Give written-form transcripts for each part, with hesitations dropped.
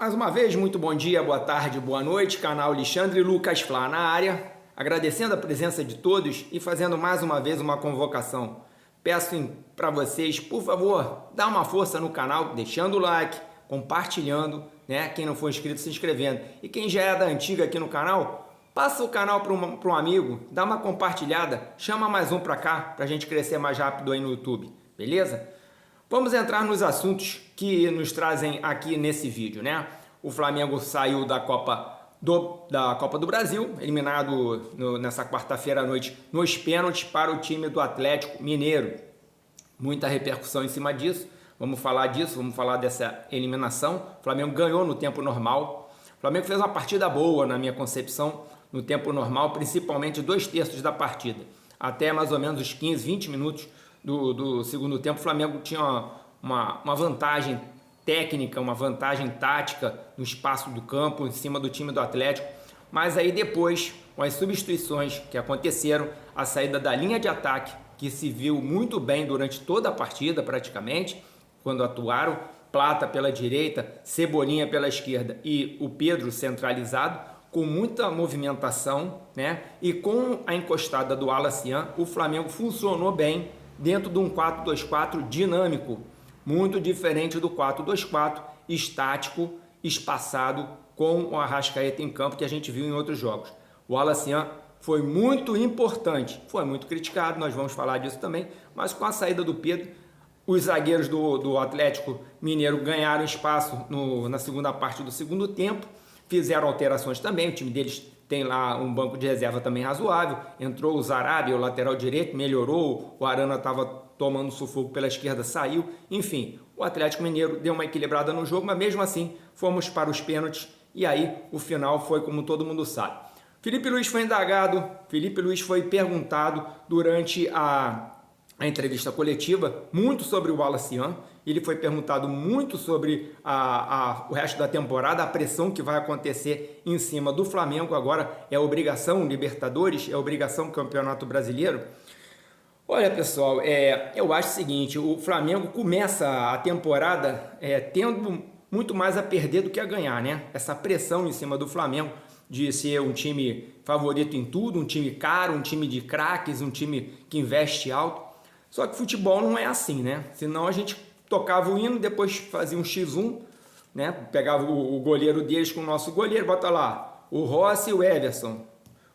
Mais uma vez, muito bom dia, boa tarde, boa noite, canal Alexandre Lucas Flá na área, agradecendo a presença de todos e fazendo mais uma vez uma convocação. Peço para vocês, por favor, dá uma força no canal, deixando o like, compartilhando, né? Quem não for inscrito, se inscrevendo. E quem já é da antiga aqui no canal, passa o canal para um amigo, dá uma compartilhada, chama mais um para cá, para a gente crescer mais rápido aí no YouTube, beleza? Vamos entrar nos assuntos que nos trazem aqui nesse vídeo, né? O Flamengo saiu da Copa do Brasil, eliminado nessa quarta-feira à noite nos pênaltis para o time do Atlético Mineiro. Muita repercussão em cima disso. Vamos falar disso, vamos falar dessa eliminação. O Flamengo ganhou no tempo normal. O Flamengo fez uma partida boa, na minha concepção, no tempo normal, principalmente 2/3 da partida. Até mais ou menos os 15, 20 minutos do segundo tempo, o Flamengo tinha uma vantagem técnica, uma vantagem tática no espaço do campo, em cima do time do Atlético. Mas aí depois, com as substituições que aconteceram, a saída da linha de ataque, que se viu muito bem durante toda a partida praticamente, quando atuaram, Plata pela direita, Cebolinha pela esquerda e o Pedro centralizado, com muita movimentação, né? E com a encostada do Alacian, o Flamengo funcionou bem dentro de um 4-2-4 dinâmico, muito diferente do 4-2-4 estático, espaçado, com o Arrascaeta em campo, que a gente viu em outros jogos. O Alacian foi muito importante, foi muito criticado, nós vamos falar disso também, mas com a saída do Pedro, os zagueiros do Atlético Mineiro ganharam espaço na segunda parte do segundo tempo, fizeram alterações também, o time deles tem lá um banco de reserva também razoável, entrou o Zarabia, o lateral direito, melhorou, o Arana estava tomando sufoco pela esquerda, saiu, enfim, o Atlético Mineiro deu uma equilibrada no jogo, mas mesmo assim fomos para os pênaltis e aí o final foi como todo mundo sabe. Felipe Luiz foi indagado, Felipe Luiz foi perguntado durante a entrevista coletiva muito sobre o Alacian, ele foi perguntado muito sobre o resto da temporada, a pressão que vai acontecer em cima do Flamengo, agora é obrigação Libertadores, é obrigação Campeonato Brasileiro. Olha pessoal, eu acho o seguinte, o Flamengo começa a temporada tendo muito mais a perder do que a ganhar, né? Essa pressão em cima do Flamengo de ser um time favorito em tudo, um time caro, um time de craques, um time que investe alto. Só que futebol não é assim, né? Senão a gente tocava o hino, depois fazia um X1, né? Pegava o goleiro deles com o nosso goleiro, bota lá o Rossi e o Everson,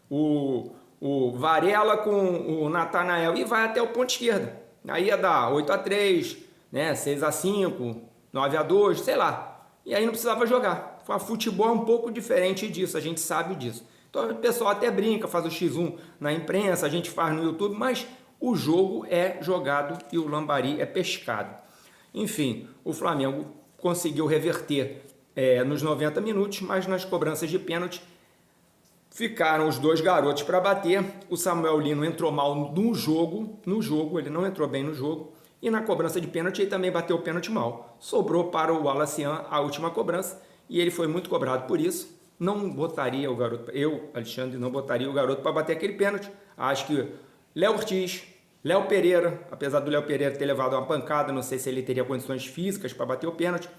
o Varela com o Natanael e vai até o ponto esquerda. Aí ia dar 8-3, né? 6-5, 9-2, sei lá. E aí não precisava jogar. O futebol é um pouco diferente disso, a gente sabe disso. Então o pessoal até brinca, faz o X1 na imprensa, a gente faz no YouTube, mas o jogo é jogado e o lambari é pescado. Enfim, o Flamengo conseguiu reverter nos 90 minutos, mas nas cobranças de pênalti ficaram os dois garotos para bater. O Samuel Lino entrou mal no jogo, ele não entrou bem no jogo. E na cobrança de pênalti ele também bateu o pênalti mal. Sobrou para o Alacian a última cobrança e ele foi muito cobrado por isso. Não botaria o garoto, eu, Alexandre, não botaria o garoto para bater aquele pênalti. Acho que Léo Ortiz, Léo Pereira, apesar do Léo Pereira ter levado uma pancada, não sei se ele teria condições físicas para bater o pênalti,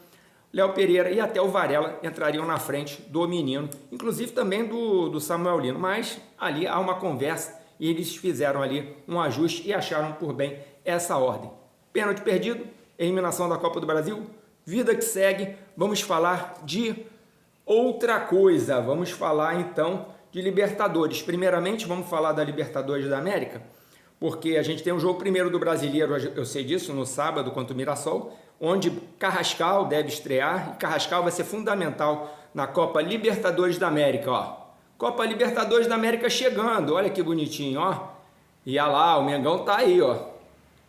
Léo Pereira e até o Varela entrariam na frente do menino, inclusive também do Samuel Lino, mas ali há uma conversa e eles fizeram ali um ajuste e acharam por bem essa ordem. Pênalti perdido, eliminação da Copa do Brasil, vida que segue, vamos falar de outra coisa, vamos falar então de Libertadores. Primeiramente vamos falar da Libertadores da América, porque a gente tem um jogo primeiro do Brasileiro, eu sei disso, no sábado contra o Mirassol, onde Carrascal deve estrear, e Carrascal vai ser fundamental na Copa Libertadores da América, ó. Copa Libertadores da América chegando, olha que bonitinho, ó. E olha lá, o Mengão tá aí, ó,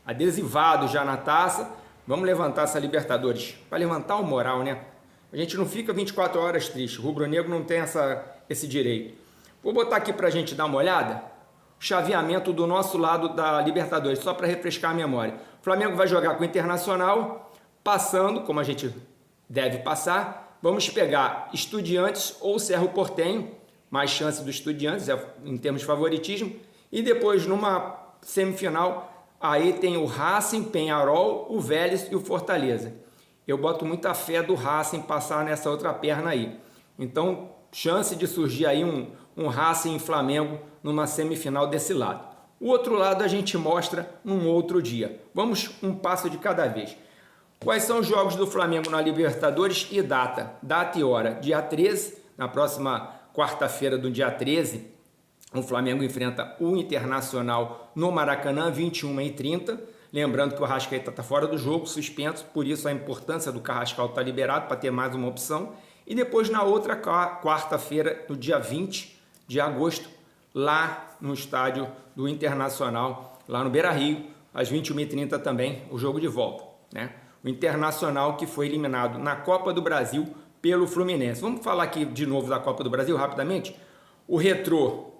adesivado já na taça. Vamos levantar essa Libertadores, para levantar o moral, né? A gente não fica 24 horas triste, o rubro-negro não tem esse direito. Vou botar aqui pra gente dar uma olhada. Chaveamento do nosso lado da Libertadores, só para refrescar a memória. O Flamengo vai jogar com o Internacional, passando, como a gente deve passar. Vamos pegar Estudiantes ou Cerro Porteño, mais chance do Estudiantes em termos de favoritismo. E depois, numa semifinal, aí tem o Racing, Peñarol, o Vélez e o Fortaleza. eu boto muita fé do Racing passar nessa outra perna aí. Então, chance de surgir aí um Racing e Flamengo numa semifinal desse lado. O outro lado a gente mostra num outro dia. Vamos um passo de cada vez. Quais são os jogos do Flamengo na Libertadores e data? Data e hora. Dia 13, na próxima quarta-feira do dia 13, o Flamengo enfrenta o Internacional no Maracanã, 21h30. Lembrando que o Arrascaeta está fora do jogo, suspenso, por isso a importância do Carrascal estar liberado para ter mais uma opção. E depois na outra quarta-feira, no dia 20 de agosto, lá no estádio do Internacional, lá no Beira-Rio, às 21h30 também, o jogo de volta, né? O Internacional que foi eliminado na Copa do Brasil pelo Fluminense. Vamos falar aqui de novo da Copa do Brasil rapidamente. O Retrô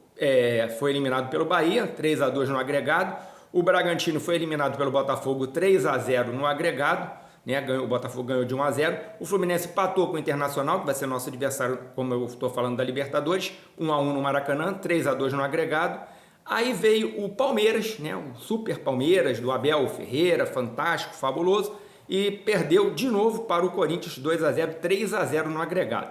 foi eliminado pelo Bahia, 3-2 no agregado. O Bragantino foi eliminado pelo Botafogo, 3-0 no agregado, né? O Botafogo ganhou de 1-0. O Fluminense empatou com o Internacional, que vai ser nosso adversário, como eu estou falando, da Libertadores, 1-1 no Maracanã, 3-2 no agregado. Aí veio o Palmeiras, né? O Super Palmeiras, do Abel Ferreira, fantástico, fabuloso, e perdeu de novo para o Corinthians, 2-0, 3-0 no agregado.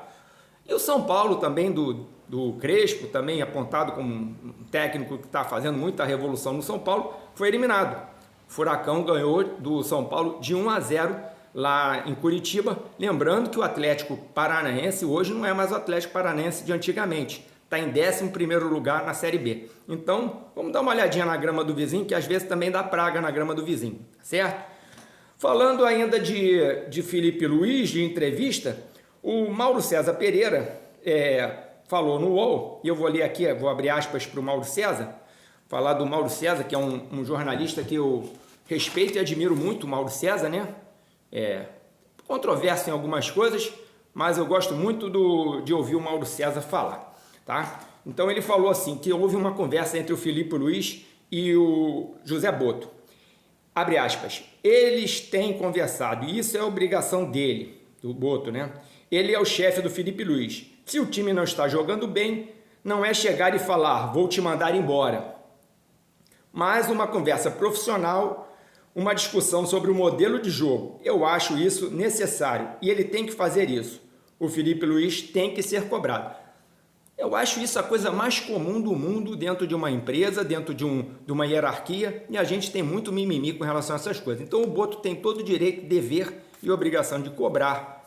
E o São Paulo também, do Crespo, também apontado como um técnico que está fazendo muita revolução no São Paulo, foi eliminado. O Furacão ganhou do São Paulo de 1-0 lá em Curitiba. Lembrando que o Atlético Paranaense hoje não é mais o Atlético Paranaense de antigamente. Está em 11º lugar na Série B. Então, vamos dar uma olhadinha na grama do vizinho, que às vezes também dá praga na grama do vizinho, certo? Falando ainda de Felipe Luiz, de entrevista, o Mauro César Pereira falou no UOL, e eu vou ler aqui, vou abrir aspas para o Mauro César, falar do Mauro César, que é um jornalista que eu respeito e admiro muito, o Mauro César, né? Controverso em algumas coisas, mas eu gosto muito de ouvir o Mauro César falar, tá? Então ele falou assim, que houve uma conversa entre o Felipe Luiz e o José Boto. Abre aspas, eles têm conversado, e isso é obrigação dele, do Boto, né? Ele é o chefe do Felipe Luiz. Se o time não está jogando bem, não é chegar e falar, vou te mandar embora. Mas uma conversa profissional, uma discussão sobre o modelo de jogo. Eu acho isso necessário e ele tem que fazer isso. O Felipe Luiz tem que ser cobrado. Eu acho isso a coisa mais comum do mundo dentro de uma empresa, dentro de uma hierarquia, e a gente tem muito mimimi com relação a essas coisas. Então o Boto tem todo o direito, dever e obrigação de cobrar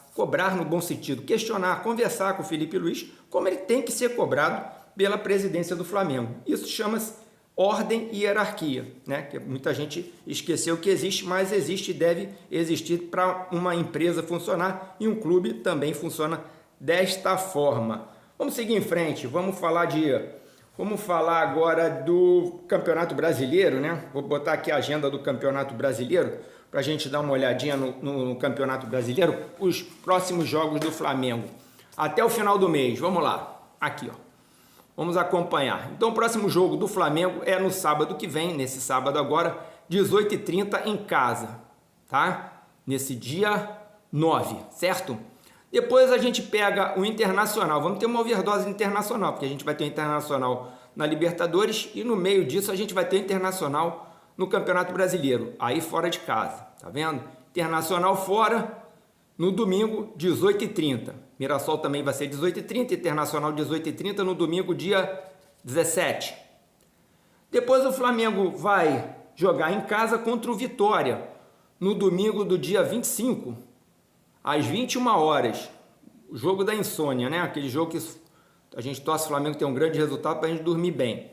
no bom sentido, questionar, conversar com o Felipe Luiz, como ele tem que ser cobrado pela presidência do Flamengo. Isso chama-se ordem e hierarquia, né? Que muita gente esqueceu que existe, mas existe e deve existir para uma empresa funcionar, e um clube também funciona desta forma. Vamos seguir em frente, vamos falar agora do Campeonato Brasileiro, né? Vou botar aqui a agenda do Campeonato Brasileiro para a gente dar uma olhadinha no Campeonato Brasileiro, os próximos jogos do Flamengo. Até o final do mês, vamos lá, aqui ó, vamos acompanhar. Então o próximo jogo do Flamengo é no sábado que vem, nesse sábado agora, 18h30 em casa, tá? Nesse dia 9, certo? Depois a gente pega o Internacional, vamos ter uma overdose internacional, porque a gente vai ter o Internacional na Libertadores e no meio disso a gente vai ter o Internacional no Campeonato Brasileiro, aí fora de casa, tá vendo? Internacional fora, no domingo, 18h30. Mirassol também vai ser 18h30, Internacional 18h30 no domingo, dia 17. Depois o Flamengo vai jogar em casa contra o Vitória, no domingo do dia 25, às 21 horas. O jogo da insônia, né? Aquele jogo que a gente torce o Flamengo ter um grande resultado para a gente dormir bem.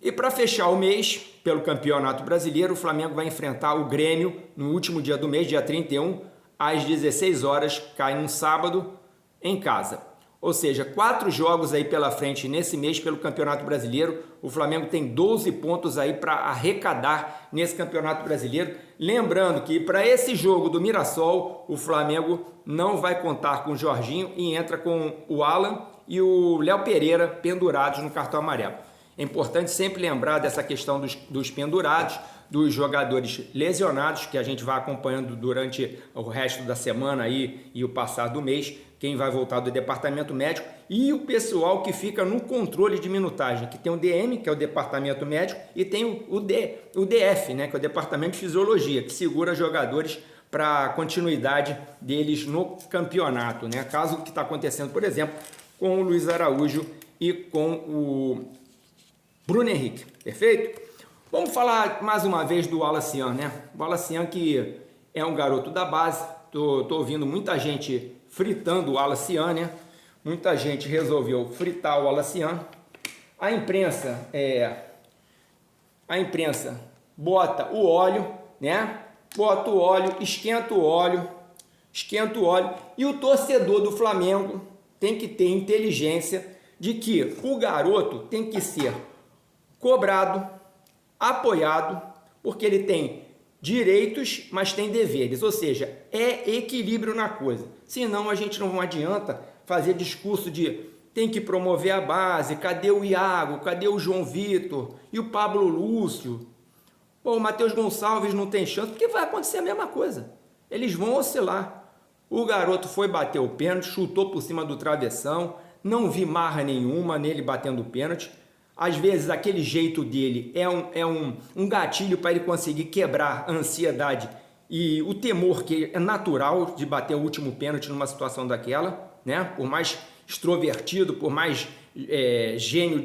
E para fechar o mês, pelo Campeonato Brasileiro, o Flamengo vai enfrentar o Grêmio no último dia do mês, dia 31, às 16 horas, cai num sábado, em casa. Ou seja, 4 jogos aí pela frente nesse mês pelo Campeonato Brasileiro. O Flamengo tem 12 pontos aí para arrecadar nesse Campeonato Brasileiro. Lembrando que para esse jogo do Mirassol, o Flamengo não vai contar com o Jorginho e entra com o Alan e o Léo Pereira pendurados no cartão amarelo. É importante sempre lembrar dessa questão dos pendurados, dos jogadores lesionados, que a gente vai acompanhando durante o resto da semana aí e o passar do mês, quem vai voltar do departamento médico, e o pessoal que fica no controle de minutagem, que tem o DM, que é o departamento médico, e tem o DF, né, que é o departamento de fisiologia, que segura jogadores para a continuidade deles no campeonato, né? Caso que está acontecendo, por exemplo, com o Luiz Araújo e com o Bruno Henrique, perfeito? Vamos falar mais uma vez do Wallace-Ian, né? O Wallace-Ian que é um garoto da base, tô ouvindo muita gente fritando o Wallace-Ian, né? Muita gente resolveu fritar o Wallace-Ian. A imprensa bota o óleo, né? Bota o óleo, esquenta o óleo, e o torcedor do Flamengo tem que ter inteligência de que o garoto tem que ser cobrado, apoiado, porque ele tem direitos, mas tem deveres, ou seja, é equilíbrio na coisa. Senão a gente não adianta fazer discurso de tem que promover a base, cadê o Iago, cadê o João Vitor e o Pablo Lúcio? Pô, o Matheus Gonçalves não tem chance, porque vai acontecer a mesma coisa. Eles vão oscilar. O garoto foi bater o pênalti, chutou por cima do travessão, não vi marra nenhuma nele batendo o pênalti. Às vezes aquele jeito dele é um gatilho para ele conseguir quebrar a ansiedade e o temor que é natural de bater o último pênalti numa situação daquela, né? Por mais extrovertido, por mais gênio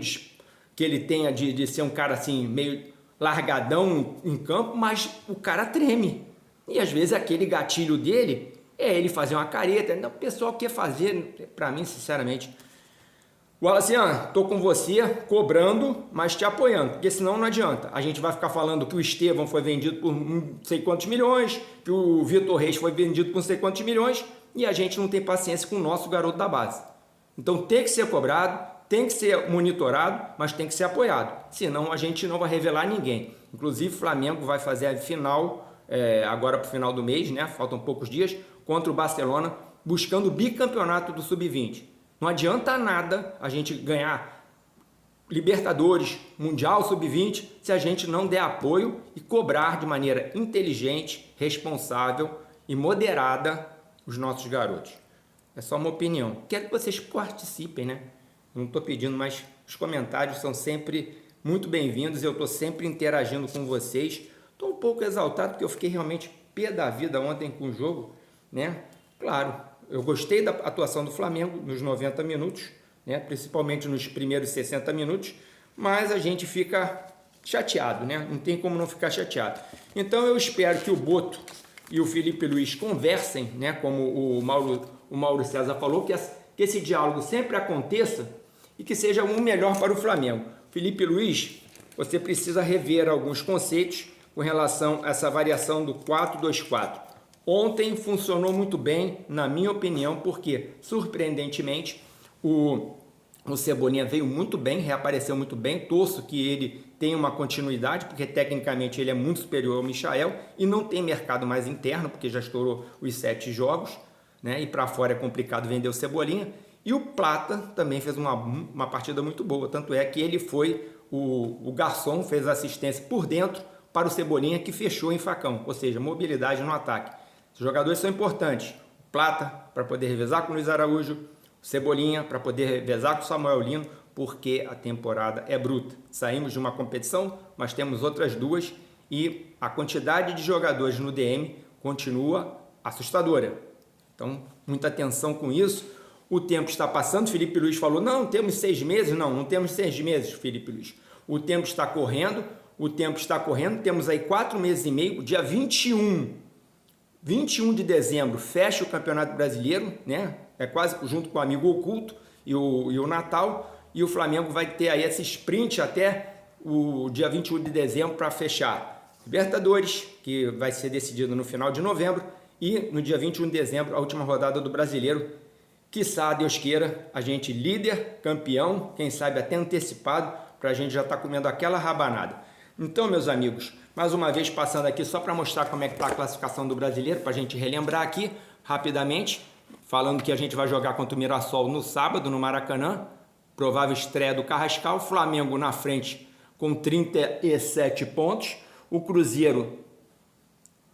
que ele tenha de ser um cara assim meio largadão em campo, mas o cara treme. E às vezes aquele gatilho dele é ele fazer uma careta. Então, o pessoal quer fazer, para mim, sinceramente. Wallace-Ian, tô com você, cobrando, mas te apoiando, porque senão não adianta. A gente vai ficar falando que o Estevão foi vendido por não sei quantos milhões, que o Vitor Reis foi vendido por não sei quantos milhões, e a gente não tem paciência com o nosso garoto da base. Então tem que ser cobrado, tem que ser monitorado, mas tem que ser apoiado. Senão a gente não vai revelar ninguém. Inclusive o Flamengo vai fazer a final, agora para o final do mês, né? Faltam poucos dias, contra o Barcelona, buscando o bicampeonato do Sub-20. Não adianta nada a gente ganhar Libertadores, Mundial Sub-20, se a gente não der apoio e cobrar de maneira inteligente, responsável e moderada os nossos garotos. É só uma opinião. Quero que vocês participem, né? Não estou pedindo, mas os comentários são sempre muito bem-vindos. Eu estou sempre interagindo com vocês. Estou um pouco exaltado porque eu fiquei realmente pé da vida ontem com o jogo, né? Claro, eu gostei da atuação do Flamengo nos 90 minutos, né? Principalmente nos primeiros 60 minutos, mas a gente fica chateado, né? Não tem como não ficar chateado. Então eu espero que o Boto e o Felipe Luiz conversem, né? Como o Mauro César falou, que esse diálogo sempre aconteça e que seja um melhor para o Flamengo. Felipe Luiz, você precisa rever alguns conceitos com relação a essa variação do 4-2-4. Ontem funcionou muito bem, na minha opinião, porque, surpreendentemente, o Cebolinha veio muito bem, reapareceu muito bem. Torço que ele tenha uma continuidade, porque tecnicamente ele é muito superior ao Michael e não tem mercado mais interno, porque já estourou os 7 jogos, né? E para fora é complicado vender o Cebolinha. E o Plata também fez uma partida muito boa, tanto é que ele foi o garçom, fez assistência por dentro para o Cebolinha, que fechou em facão, ou seja, mobilidade no ataque. Os jogadores são importantes. O Plata para poder revezar com o Luiz Araújo, o Cebolinha para poder revezar com o Samuel Lino, porque a temporada é bruta. Saímos de uma competição, mas temos outras duas e a quantidade de jogadores no DM continua assustadora. Então, muita atenção com isso. O tempo está passando, Felipe Luiz falou, não, temos 6 meses. Não temos 6 meses, Felipe Luiz. O tempo está correndo, temos aí 4 meses e meio, dia 21 de dezembro, fecha o Campeonato Brasileiro, né? É quase junto com o Amigo Oculto e o Natal, e o Flamengo vai ter aí esse sprint até o dia 21 de dezembro para fechar Libertadores, que vai ser decidido no final de novembro, e no dia 21 de dezembro, a última rodada do Brasileiro. Quiçá, Deus queira, a gente líder, campeão, quem sabe até antecipado, para a gente já estar comendo aquela rabanada. Então, meus amigos, mais uma vez passando aqui só para mostrar como é que está a classificação do Brasileiro, para a gente relembrar aqui rapidamente, falando que a gente vai jogar contra o Mirassol no sábado, no Maracanã, provável estreia do Carrascal, Flamengo na frente com 37 pontos, o Cruzeiro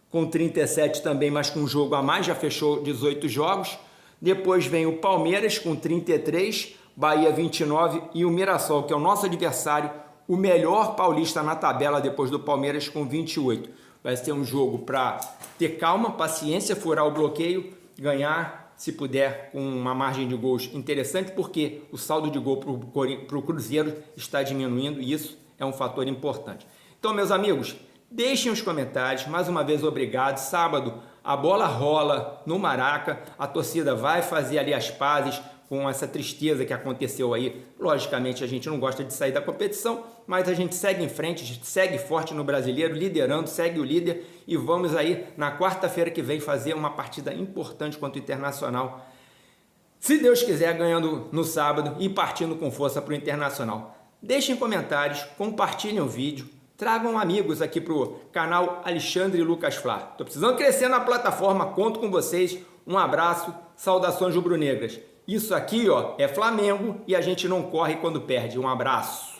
com 37 também, mas com um jogo a mais, já fechou 18 jogos. Depois vem o Palmeiras com 33, Bahia 29 e o Mirassol, que é o nosso adversário, o melhor paulista na tabela depois do Palmeiras com 28. Vai ser um jogo para ter calma, paciência, furar o bloqueio, ganhar, se puder, com uma margem de gols interessante, porque o saldo de gol para o Cruzeiro está diminuindo e isso é um fator importante. Então, meus amigos, deixem os comentários. Mais uma vez, obrigado. Sábado, a bola rola no Maraca. A torcida vai fazer ali as pazes com essa tristeza que aconteceu aí. Logicamente, a gente não gosta de sair da competição, mas a gente segue em frente, a gente segue forte no Brasileiro, liderando, segue o líder e vamos aí na quarta-feira que vem fazer uma partida importante contra o Internacional. Se Deus quiser, ganhando no sábado e partindo com força para o Internacional. Deixem comentários, compartilhem o vídeo, tragam amigos aqui para o canal Alexandre Lucas Flá. Estou precisando crescer na plataforma, conto com vocês. Um abraço, saudações rubro-negras. Isso aqui, ó, é Flamengo e a gente não corre quando perde. Um abraço.